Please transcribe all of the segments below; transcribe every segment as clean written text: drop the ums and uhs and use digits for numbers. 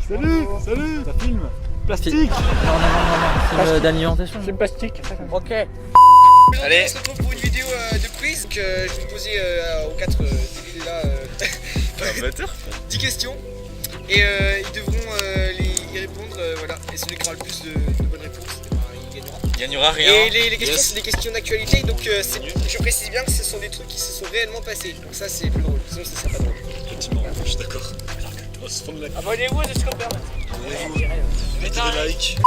Salut. Ça filme. Plastique. Non, film d'alimentation. Film plastique. Ok. Allez, on se retrouve pour une vidéo de quiz que je vais vous poser aux 4 débiles là. 10 questions. Et ils devront y répondre, voilà. Et celui qui aura le plus de bonnes réponses, il gagnera. Il gagnera rien. Et les questions, c'est des questions d'actualité, donc je précise bien que ce sont des trucs qui se sont réellement passés. Donc ça, c'est plus drôle, sinon ça serait pas drôle. Effectivement, je suis d'accord. On se fond de la Abonnez-vous à Discord. mettez des likes.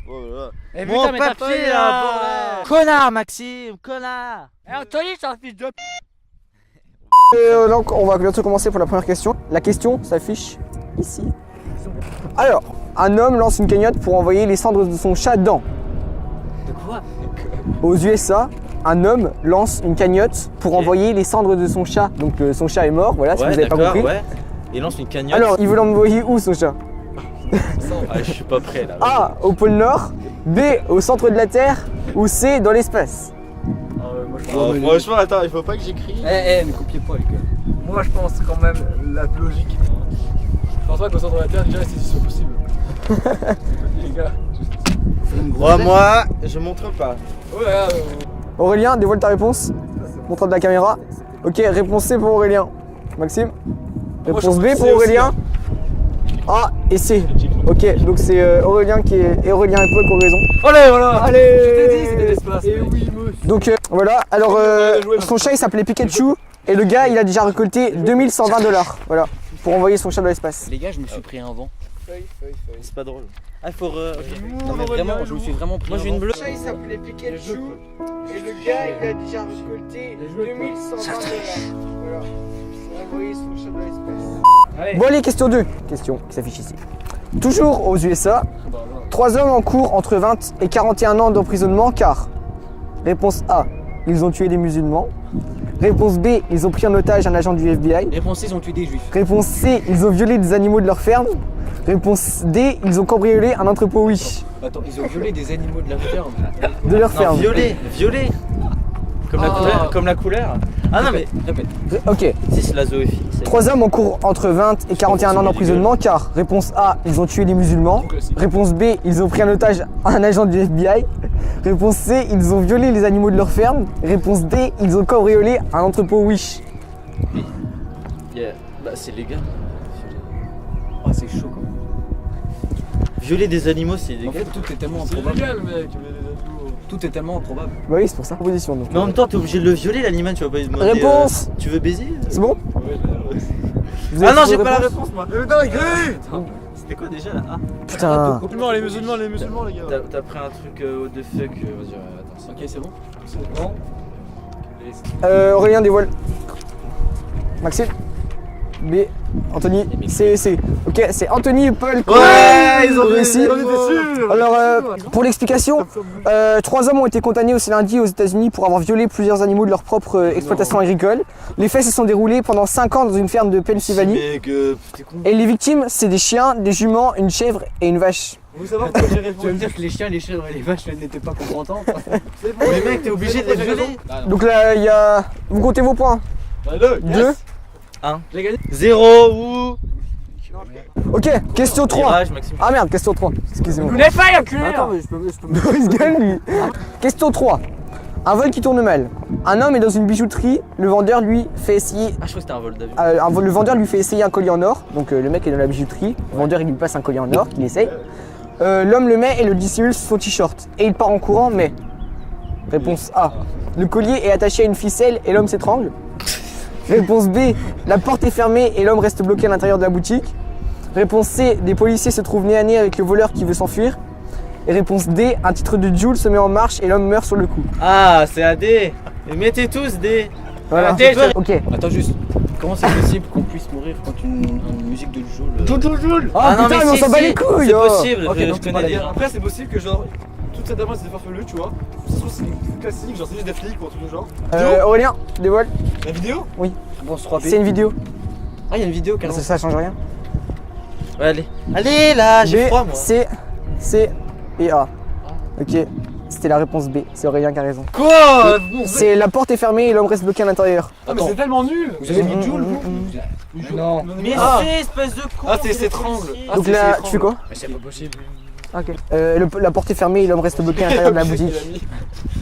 Voilà. Eh Mon putain, mais t'as papier pied, là, connard Maxime, connard. Eh Anthony, c'est un fils de Donc on va bientôt commencer pour la première question. La question s'affiche ici. Alors, un homme lance une cagnotte pour envoyer les cendres de son chat dans. De quoi? Aux USA, un homme lance une cagnotte pour envoyer les cendres de son chat. Donc son chat est mort, voilà, si vous n'avez pas compris. Ouais. Il lance une cagnotte. Alors, il veut l'envoyer où son chat? Ah, je suis pas prêt là. A, au pôle Nord, B, au centre de la Terre, ou C, dans l'espace. Franchement, attends, il faut pas que j'écris. mais copiez pas les gars. Moi je pense quand même la logique. Je pense pas qu'au centre de la Terre déjà c'est si possible. Les gars. Moi, je montre pas. Oh là là. Aurélien, dévoile ta réponse. Montre de la caméra. Ok, réponse C pour Aurélien. Maxime? Réponse B pour Aurélien. A et C. Ok, donc c'est Aurélien qui est. Et Aurélien et Paul qui ont raison. Allez voilà. Allez. Je t'ai dit c'était l'espace. Et oui, monsieur. Donc voilà, alors son chat il s'appelait Pikachu et le gars il a déjà récolté 2120 $. Voilà, pour envoyer son chat dans l'espace. Les gars, je me suis pris un vent. Feuille. C'est pas drôle. Ah, il faut. Non mais vraiment, je me suis vraiment pris. Moi, j'ai une bleue. Le chat il s'appelait Pikachu et le gars il a déjà récolté 2120 $. Voilà. Il a envoyé son chat dans l'espace. Bon allez, question 2. Question qui s'affiche ici. Toujours aux USA, 3 hommes en cours entre 20 et 41 ans d'emprisonnement car réponse A, ils ont tué des musulmans. Réponse B, ils ont pris en otage un agent du FBI. Réponse C, ils ont tué des juifs. Réponse C, ils ont violé des animaux de leur ferme. Réponse D, ils ont cambriolé un entrepôt Wish Attends, ils ont violé des animaux de la ferme. de leur Non, ferme. violet. Comme la couleur. Ah non, mais. Ok, Si, c'est la zoophilie. 3 hommes en cours entre 20 et 41 ans d'emprisonnement car réponse A, ils ont tué des musulmans. Réponse B, ils ont pris en otage un agent du FBI. Réponse C, ils ont violé les animaux de leur ferme. Réponse D, ils ont cambriolé un entrepôt Wish. Bah, c'est légal. Oh, c'est chaud quand même. Violer des animaux, c'est En légal. fait, tout est tellement C'est improbable. légal, mec. Tout est tellement improbable. Bah oui, c'est pour ça. Proposition donc. Mais en même temps, t'es obligé de le violer, l'animal, tu vas pas lui demander. Réponse. Tu veux baiser C'est bon? Vous Ah avez non, trouvé j'ai pas la réponse réponse, moi. C'était quoi déjà là? Ah, Putain. Les musulmans, les gars. t'as pris un truc what the fuck. Vas-y, attends. Ok, c'est bon. C'est bon. Aurélien dévoile. Maxime. B. Anthony. C. Ok, c'est Anthony et Paul. Ils ont réussi. sûr. Alors, pour l'explication, 3 hommes ont été condamnés aussi lundi aux États-Unis pour avoir violé plusieurs animaux de leur propre exploitation agricole. Les faits se sont déroulés pendant 5 ans dans une ferme de Pennsylvanie. Mec, t'es con. Et les victimes, c'est des chiens, des juments, une chèvre et une vache. Vous savez pourquoi j'ai répondu? Tu veux me dire que les chiens, les chèvres et les vaches n'étaient pas contents? Mais mec, t'es obligé de les violer. Donc là, il y a. Vous comptez vos points. 2. J'ai gagné. 0 ou. Ok, question 3. Virage, Maxime. Ah merde, question 3. Excusez-moi. Vous n'êtes pas un cul. Attends, mais je peux. Il se gagne lui. Question 3. Un vol qui tourne mal. Un homme est dans une bijouterie. Le vendeur lui fait essayer. Ah, je crois que c'était un vol d'avion. Le vendeur lui fait essayer un collier en or. Donc le mec est dans la bijouterie. Le vendeur il lui passe un collier en or qu'il essaye. L'homme le met et le dissimule sous son t-shirt. Et il part en courant, mais. Réponse A. Le collier est attaché à une ficelle et l'homme s'étrangle. Réponse B. La porte est fermée et l'homme reste bloqué à l'intérieur de la boutique. Réponse C. Des policiers se trouvent nez à nez avec le voleur qui veut s'enfuir. Et réponse D. Un titre de Joule se met en marche et l'homme meurt sur le coup. Ah, c'est un D. Mais mettez tous D. Voilà. D, Ok. Attends juste. Comment c'est possible qu'on puisse mourir quand une musique de Joule Ah, non, putain, mais on si, s'en bat si, les couilles. C'est oh. possible, Ok, je donc tu connais parles déjà. Après, c'est possible que genre toute cette avance c'est farfelu, tu vois. Ça se trouve, c'est une classique, genre c'est juste des flics ou un truc du genre. Aurélien, dévoile. La vidéo? Réponse 3B. C'est une vidéo. Ah, il y a une vidéo carrément. Ça change rien. Ouais, allez. Allez là, j'ai B, froid moi. C et A. Ok. c'était la réponse B. C'est Aurélien qui a raison. Quoi? C'est la porte est fermée et l'homme reste bloqué à l'intérieur. Ah, mais c'est tellement nul! Vous avez mis Joule, vous Non. Mais Ah. c'est espèce de con. Ah, c'est triangle. Ah, Donc c'est là, étrange. tu fais quoi? Mais c'est pas possible. Ok. La porte est fermée et l'homme reste bloqué à l'intérieur de la boutique.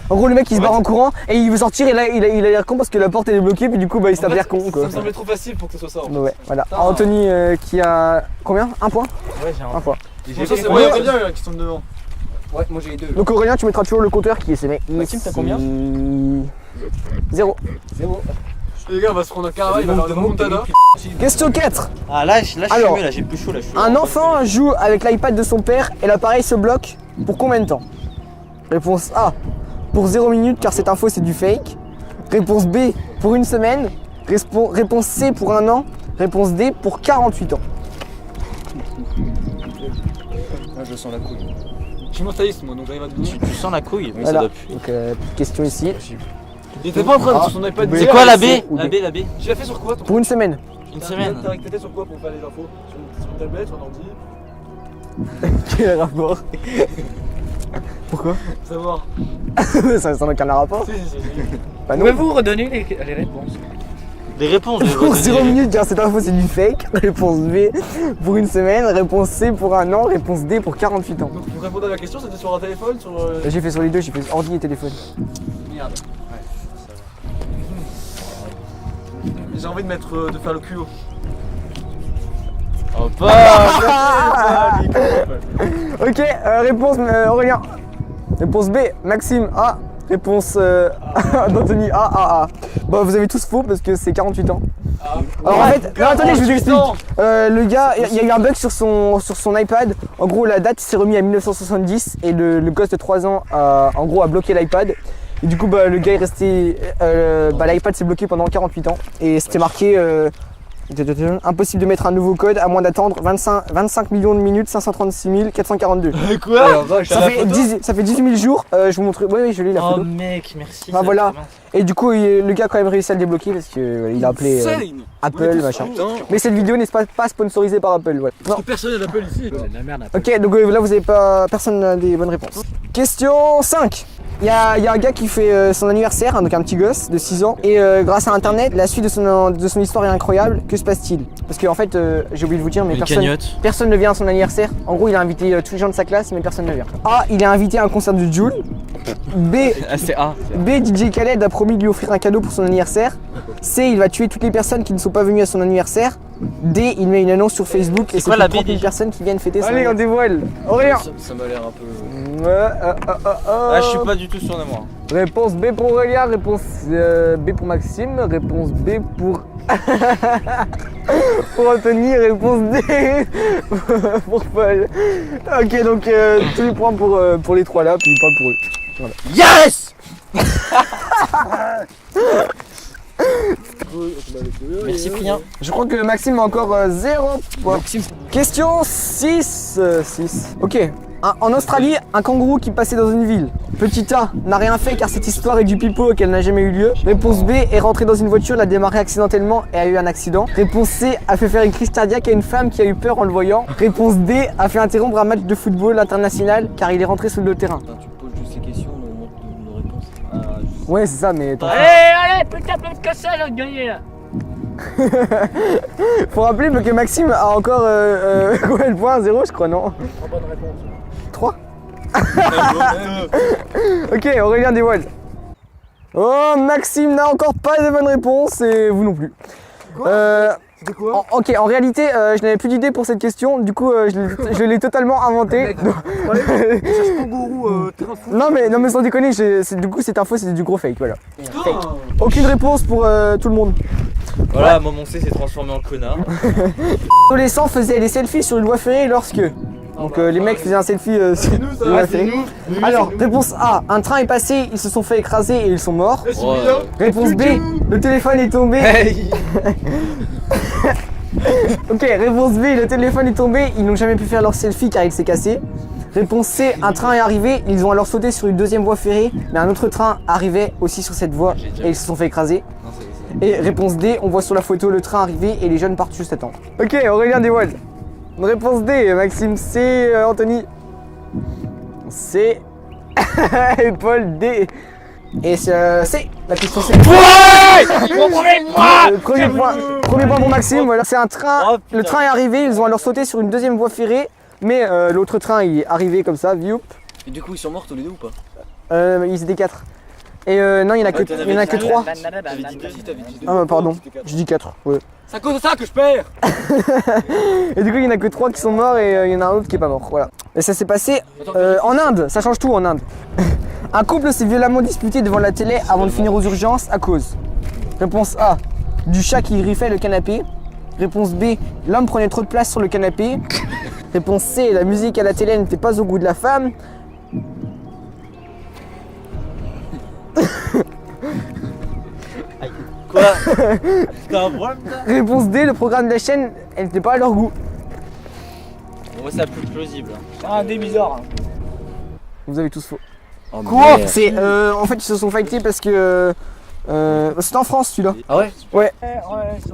En gros, le mec il se barre en courant et il veut sortir et là il a l'air con parce que la porte elle est bloquée puis du coup bah il En s'avère fait, con Ça quoi. me semblait trop facile pour que ce soit ça. Ouais, voilà. Putain. Anthony qui a combien? Un point? Ouais, j'ai Un point. Bon, ça, c'est moi et Aurélien qui sont devant. Ouais, moi j'ai les deux. Donc Aurélien, tu mettras toujours le compteur qui est sémé. Maxime, t'as combien? 0. 0. Les gars, on va se prendre un caravane, il va avoir des remontadas. Question 4. Ah là, je suis Alors, mieux, là, j'ai plus chaud là. Je suis Un enfant joue avec l'iPad de son père et l'appareil se bloque pour combien de temps? Réponse A. Pour 0 minutes car cette info c'est du fake. Réponse B. Pour une semaine. Réponse C. Pour un an. Réponse D. Pour 48 ans. Là, je sens la couille. Je suis mentaliste, moi, donc j'arrive à te donner. Tu sens la couille? Oui, Voilà. ça doit puer. Donc question ici. Il était pas en train de sur son iPad. B. C'est quoi la B? C ou La D. B, la B. Tu l'as fait sur quoi, toi? Pour une semaine. Une semaine. T'as sur quoi pour faire les infos? Sur une tablette, sur un ordi? Quel rapport? Pourquoi? Faut savoir. Ça n'a aucun rapport. Si. Bah non. Pouvez-vous redonner les réponses? Les réponses. je Pour redonne 0 les- minutes car cette info c'est du fake. Réponse B. Pour une semaine. Réponse C. Pour un an. Réponse D. Pour 48 ans. Donc pour répondre à la question, c'était sur un téléphone, sur. J'ai fait sur les deux, j'ai fait ordi et téléphone. Merde. J'ai envie de mettre, de faire le QO. Oh, pas. Ok, réponse Aurélien. Réponse B, Maxime A. Réponse d'Anthony A. Bah vous avez tous faux parce que c'est 48 ans. Alors en fait, non, attendez, je vous explique. Le gars, il y a eu un bug sur son iPad. En gros, la date s'est remis à 1970 et le gosse de 3 ans a bloqué l'iPad. Et du coup, bah, le gars est resté. L'iPad s'est bloqué pendant 48 ans. Et c'était marqué impossible de mettre un nouveau code à moins d'attendre 25 millions de minutes 536 442. Quoi? Ça fait 18 000 jours. Je vous montre. Oui, je l'ai la Oh photo. mec, merci. Ah, ça voilà. va être Et du coup, le gars a quand même réussi à le débloquer parce qu'il a appelé Apple, machin. Mais cette vidéo n'est pas sponsorisée par Apple. Voilà. Non. Personne n'appelle ici. C'est de la merde. Ok, donc là vous avez pas. Personne n'a des bonnes réponses. Question 5. Il y a un gars qui fait son anniversaire, hein, donc un petit gosse de 6 ans. Et grâce à internet, la suite de son histoire est incroyable. Que se passe-t-il? Parce qu'en fait, j'ai oublié de vous dire, mais Une cagnotte. personne ne vient à son anniversaire. En gros, il a invité tous les gens de sa classe, mais personne ne vient. A. Il est invité à un concert de Jul. B. Ah, c'est A. B. DJ Khaled a promis de lui offrir un cadeau pour son anniversaire. C. Il va tuer toutes les personnes qui ne sont pas venues à son anniversaire. D. Il met une annonce sur Facebook et c'est quoi la B 30 000 déjà? personnes qui viennent fêter son Allez, on dévoile. Aurélien. Ça m'a l'air un peu. Ah, je suis pas du tout sûr de moi. Réponse B pour Aurélien, réponse B pour Maxime, réponse B pour pour Anthony, réponse D pour Paul. Ok, donc tous les points pour les trois là, puis pas pour eux. Voilà. Yes! Merci Prien. Je crois que Maxime a encore 0 points. Question 6. Ok. En Australie, un kangourou qui passait dans une ville. Petit A n'a rien fait car cette histoire est du pipeau et qu'elle n'a jamais eu lieu. Réponse B est rentré dans une voiture, l'a démarré accidentellement et a eu un accident. Réponse C a fait faire une crise cardiaque à une femme qui a eu peur en le voyant. Réponse D a fait interrompre un match de football international car il est rentré sur le terrain. Tu me poses juste ces questions, on montre nos réponses. Ouais, c'est ça, mais attends. Allez, putain, peut-être que ça, là, gagner là. Faut rappeler que Maxime a encore combien de points? 0 je crois, non? 3. Ok, Aurélien dévoile. Oh, Maxime n'a encore pas de bonne réponse et vous non plus. C'était quoi? Ok, en réalité, je n'avais plus d'idée pour cette question, du coup, je l'ai totalement inventé. Kangourou, terrain de foot. Non mais sans déconner, du coup cette info c'était du gros fake, voilà. Aucune réponse pour tout le monde. Voilà, moi mon C s'est transformé en connard. Adolescents faisaient des selfies sur une voie ferrée lorsque. Donc les mecs faisaient un selfie sur C'est nous, ça. une voie C'est ferrée. nous. Alors, réponse A, un train est passé, ils se sont fait écraser et ils sont morts. Eh, c'est bien. Réponse B, le téléphone est tombé. Ok, réponse B, le téléphone est tombé, ils n'ont jamais pu faire leur selfie car il s'est cassé. Réponse C, un train est arrivé, ils ont alors sauté sur une deuxième voie ferrée, mais un autre train arrivait aussi sur cette voie et ils se sont fait écraser. Et réponse D, on voit sur la photo le train arriver et les jeunes partent juste attendre. Ok, Aurélien dévoile. Réponse D, Maxime C, Anthony. C. Et Paul, D. Et c'est la question C. Premier point pour Maxime, voilà. C'est un train, Oh, putain. le train est arrivé, ils ont alors sauté sur une deuxième voie ferrée, mais l'autre train il est arrivé comme ça, vioup. Et du coup, ils sont morts tous les deux ou pas? Ils étaient 4. Et non, il y en a que, il y en a que 3. T'avais dit deux. Ah bah pardon, je dis 4. Ouais. C'est à cause de ça que je perds. Et du coup, il y en a que 3 qui sont morts et il y en a un autre qui est pas mort. Voilà. Et ça s'est passé en Inde, ça change tout en Inde. Un couple s'est violemment disputé devant la télé avant de finir aux urgences à cause. Réponse A, du chat qui griffait le canapé. Réponse B, l'homme prenait trop de place sur le canapé. Réponse C, la musique à la télé n'était pas au goût de la femme. Quoi? T'as un problème là? Réponse D, le programme de la chaîne, elle n'était pas à leur goût. Bon, c'est la plus plausible. C'est un dé bizarre. Vous avez tous faux. Oh, Quoi? C'est en fait ils se sont fightés parce que c'était en France celui-là. Ah ouais? Ouais.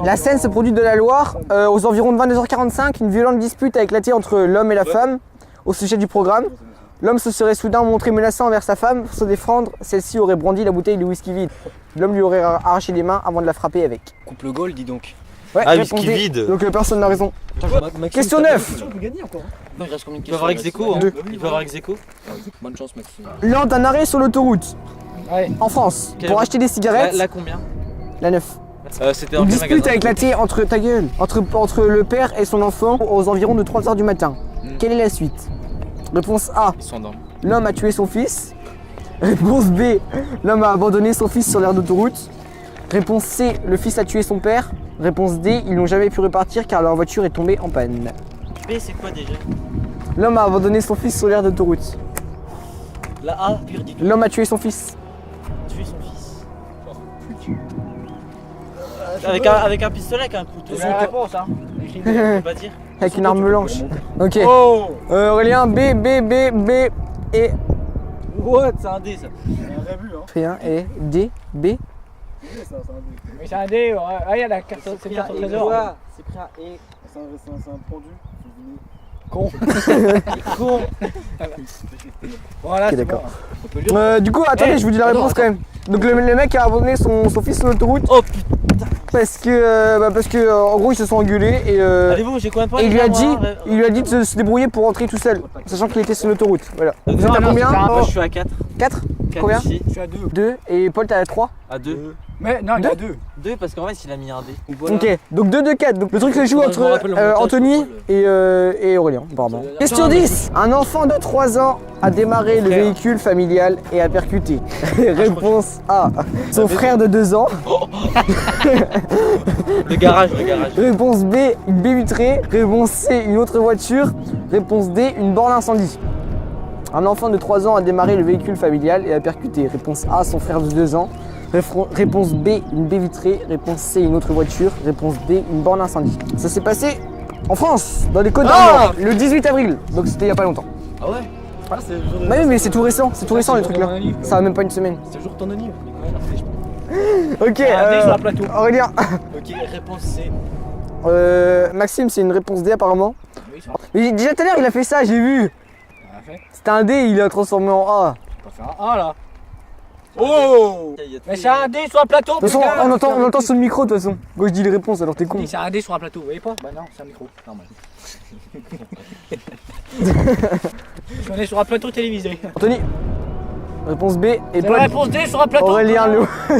La scène se produit de la Loire. Aux environs de 22h45, une violente dispute a éclaté entre l'homme et la femme au sujet du programme. L'homme se serait soudain montré menaçant envers sa femme. Pour se défendre, celle-ci aurait brandi la bouteille de whisky vide. L'homme lui aurait arraché les mains avant de la frapper avec. Coupe le goal, dis donc. Ouais, Ah, réponse whisky D. vide. Donc personne n'a raison. Maxime, Question t'as 9. On peut gagner encore. Non, il reste combien de Il peut questions? avoir ex aequo, hein. Deux. Il peut avoir ex aequo. Bonne chance, Maxime. Lors d'un arrêt sur l'autoroute Ouais. en France Quel- pour acheter des cigarettes, Là combien? la 9. C'était en Une quel dispute magasin? a éclaté entre ta gueule, entre le père et son enfant aux environs de 3h du matin. Quelle est la suite? Réponse A, Ils sont endormis. l'homme a tué son fils. Réponse B, l'homme a abandonné son fils sur l'aire d'autoroute. Réponse C, le fils a tué son père. Réponse D, ils n'ont jamais pu repartir car leur voiture est tombée en panne. B, c'est quoi déjà? L'homme a abandonné son fils sur l'aire d'autoroute. La A, pire dit L'homme a tué son fils. tuer son fils. Avec un pistolet, avec un couteau. C'est la réponse, hein. Je peux pas dire. Avec une arme blanche. Ok. Oh. Aurélien, B et What? C'est un D ça. Un rébut, hein. Rien et D, B. C'est ça, c'est un dé. Mais c'est un dé. Ah, il y a la carte. C'est une carte au trésor. C'est pris un E. C'est un pendu. Con. Con. Voilà, Ok, c'est d'accord. bon. On peut lire. Du coup, attendez, je vous dis la réponse quand même. Donc le mec a abandonné son fils sur l'autoroute Oh putain. parce que en gros ils se sont engueulés et Allez-vous, j'ai combien de points? et il lui a déjà, dit, moi, il lui a dit de se débrouiller pour rentrer tout seul, sachant qu'il était sur l'autoroute. Voilà. Vous êtes à non, combien? c'était un- Moi je suis à 4. 4. Combien? Ici. Je suis à 2. 2 et Paul t'as 3. À 2. Mais non, il y a 2. 2 parce qu'en fait il a mis un D. Ok, donc 2 de 4. Donc le truc se joue Je me entre rappelle le montage, Anthony Paul. et Aurélien, pardon. Question 10. Un enfant de 3 ans a démarré le véhicule familial et a percuté. Réponse A. Son frère de 2 ans. Le garage, le garage. Réponse B, une baie vitrée. Réponse C, une autre voiture. Réponse D, une borne incendie. Un enfant de 3 ans a démarré le véhicule familial et a percuté. Réponse A, son frère de 2 ans. Réponse B, une baie vitrée. Réponse C, une autre voiture. Réponse D, une borne incendie. Ça s'est passé en France, dans les Côtes d'Armor, le 18 avril. Donc c'était il y a pas longtemps. Ah ouais? Ah, c'est le jour de. Bah oui, mais c'est tout récent les trucs là. Ça a même pas une semaine. C'est le jour de ton anniv. Ok, Un dé sur un plateau. Aurélien. Ok, réponse C. Maxime, c'est une réponse D apparemment. Oui, ça. Mais déjà tout à l'heure, il a fait ça, j'ai vu. On a fait. C'était un D, il l'a transformé en A. On va faire un 1 là. Oh. Mais c'est un dé sur un plateau. De toute façon, on entend sur le micro de toute façon. Quand je dis les réponses, alors t'es con. C'est un dé sur un plateau, vous voyez pas? Bah non, c'est un micro, normal. On est sur un plateau télévisé. Anthony. Réponse B et C'est Paul. la réponse D sur un plateau. Aurélien Lou. Je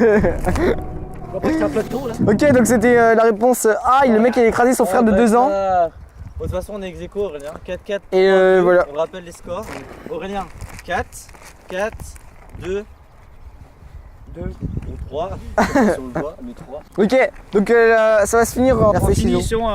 vois pas que c'est un plateau là. Ok, donc c'était la réponse A. Le mec il a écrasé son frère de 2 ans. De toute façon, on est ex aequo, Aurélien. 4-4. Et voilà. On rappelle les scores. Aurélien, 4, 4, 2, 2. 3. Sur le doigt, le 3. Ok, donc ça va se finir en fait, ciseaux. Finition.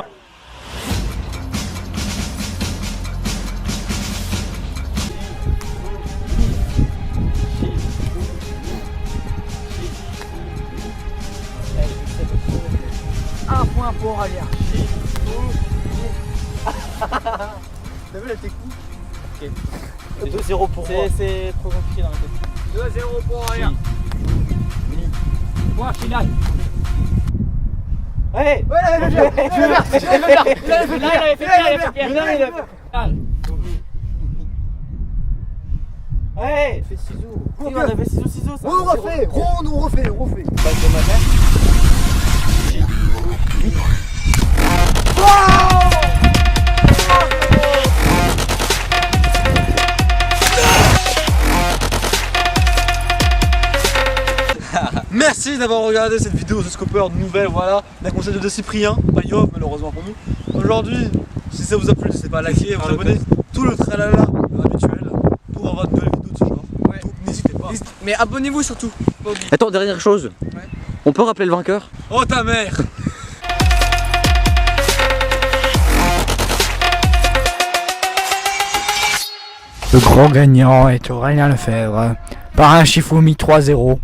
Un point pour Aurélien. T'as vu la technique? C'est 2-0 pour moi. C'est trop compliqué dans la tête. 2-0 pour Aurélien. Point final. Hey! Ouais, là, là, là, là. Ouais. Fais ciseaux. Oui, on avait ciseaux, ça. On refait. On refait. Merci d'avoir regardé cette vidéo de Scopper nouvelle, voilà, d'un conseil de Cyprien, pas Yov malheureusement pour nous. Aujourd'hui, si ça vous a plu, n'hésitez pas à liker, vous abonner, tout le tralala habituel pour avoir de nouvelles vidéos de ce genre. Ouais. Donc n'hésitez pas. Mais abonnez-vous surtout. Pas oublier. Attends, dernière chose. On peut rappeler le vainqueur? Oh ta mère! Le grand gagnant est Aurélien Lefebvre, par un Shifumi 3-0.